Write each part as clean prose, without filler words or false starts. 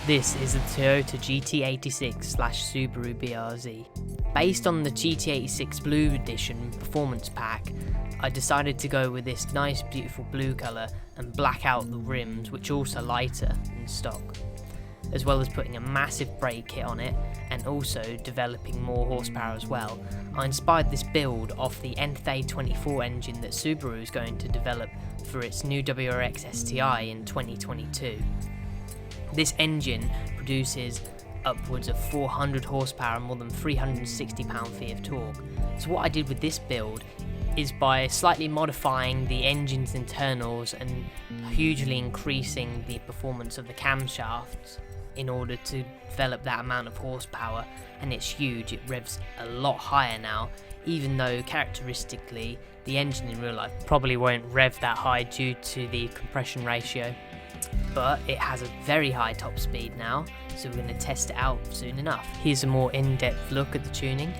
This is the Toyota GT86/Subaru BRZ. Based on the GT86 Blue Edition Performance Pack, I decided to go with this nice beautiful blue colour and black out the rims, which are also lighter than stock, as well as putting a massive brake kit on it and also developing more horsepower as well. I inspired this build off the FA24 engine that Subaru is going to develop for its new WRX STI in 2022. This engine produces upwards of 400 horsepower and more than 360 pound-feet of torque. So what I did with this build is by slightly modifying the engine's internals and hugely increasing the performance of the camshafts in order to develop that amount of horsepower, and it's huge. It revs a lot higher now, even though characteristically the engine in real life probably won't rev that high due to the compression ratio. But it has a very high top speed now, so we're going to test it out soon enough. Here's a more in-depth look at the tuning.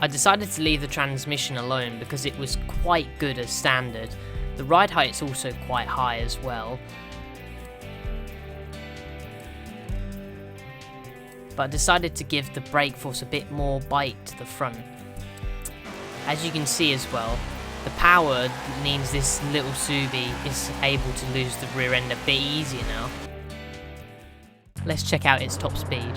I decided to leave the transmission alone because it was quite good as standard. The ride height is also quite high as well. But I decided to give the brake force a bit more bite to the front. As you can see as well, the power means this little Subi is able to lose the rear end a bit easier now. Let's check out its top speed.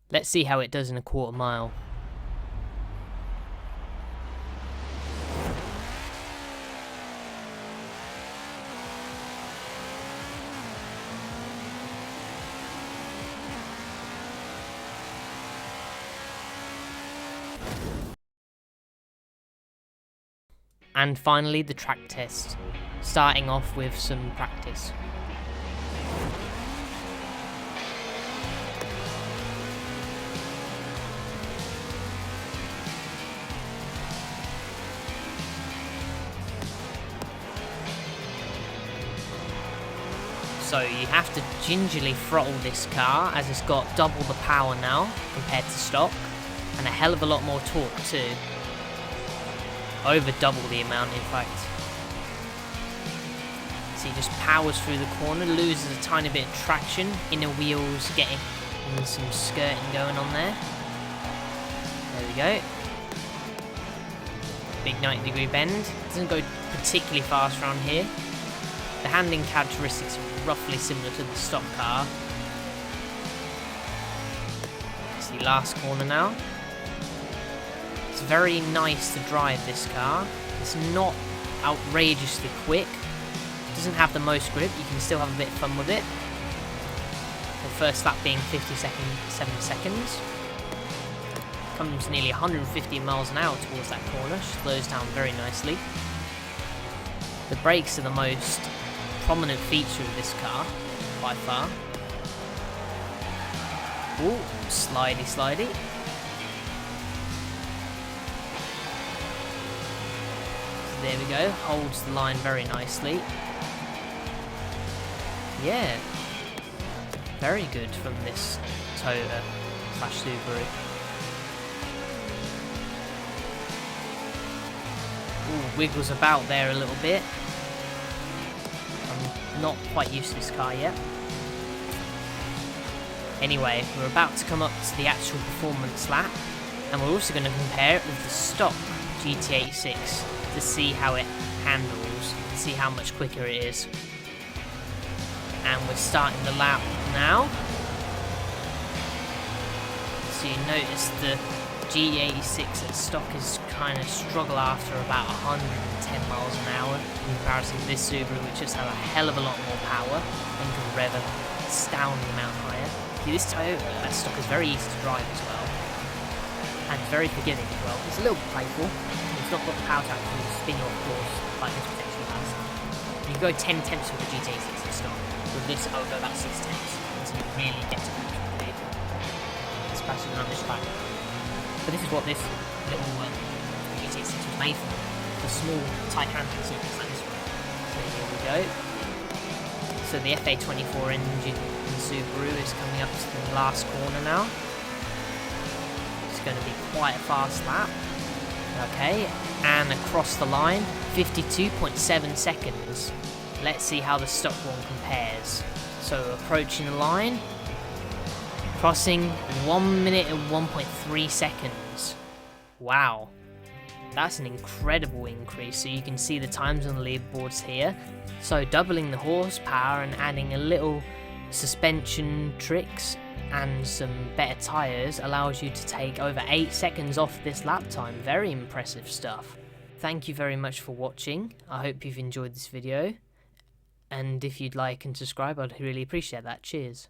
Let's see how it does in a quarter mile. And finally the track test, starting off with some practice. So you have to gingerly throttle this car, as it's got double the power now compared to stock, and a hell of a lot more torque too. Over double the amount in fact. So he just powers through the corner, loses a tiny bit of traction, inner wheels getting some skirting going on there. There we go. Big 90-degree bend. Doesn't go particularly fast around here. The handling characteristics are roughly similar to the stock car. It's the last corner now. It's very nice to drive this car. It's not outrageously quick. It doesn't have the most grip. You can still have a bit of fun with it. The first lap being 7 seconds. Comes nearly 150 miles an hour towards that corner. Slows down very nicely. The brakes are the most prominent feature of this car, by far. Ooh, slidey. There we go, holds the line very nicely. Yeah, very good from this Toyota/Subaru. Ooh, wiggles about there a little bit. I'm not quite used to this car yet. Anyway, we're about to come up to the actual performance lap, and we're also going to compare it with the stock GT86 to see how it handles, see how much quicker it is. And we're starting the lap now. So you notice the GT86 at stock is kind of struggle after about 110 miles an hour in comparison to this Subaru, which just has a hell of a lot more power and can rev an astounding amount higher. See, this Toyota at stock is very easy to drive as well, and very forgiving as well. It's a little playful. It's not got the power track to spin you off course like this potentially has. You can go 10 tenths with the GT86 at stock. With this, I would go about 6 tenths until you really get to grips with the vehicle, especially on this track. But this is what this little GT86 was made for small, tight handling circuits like this one. So here we go. So the FA24 engine in Subaru is coming up to the last corner now. It's going to be quite a fast lap. Okay, and across the line, 52.7 seconds. Let's see how the stock one compares. So approaching the line, crossing 1 minute and 1.3 seconds. Wow, that's an incredible increase. So you can see the times on the leaderboards here. So doubling the horsepower and adding a little suspension tricks and some better tyres allows you to take over 8 seconds off this lap time. Very impressive stuff. Thank you very much for watching. I hope you've enjoyed this video. And if you'd like and subscribe, I'd really appreciate that. Cheers.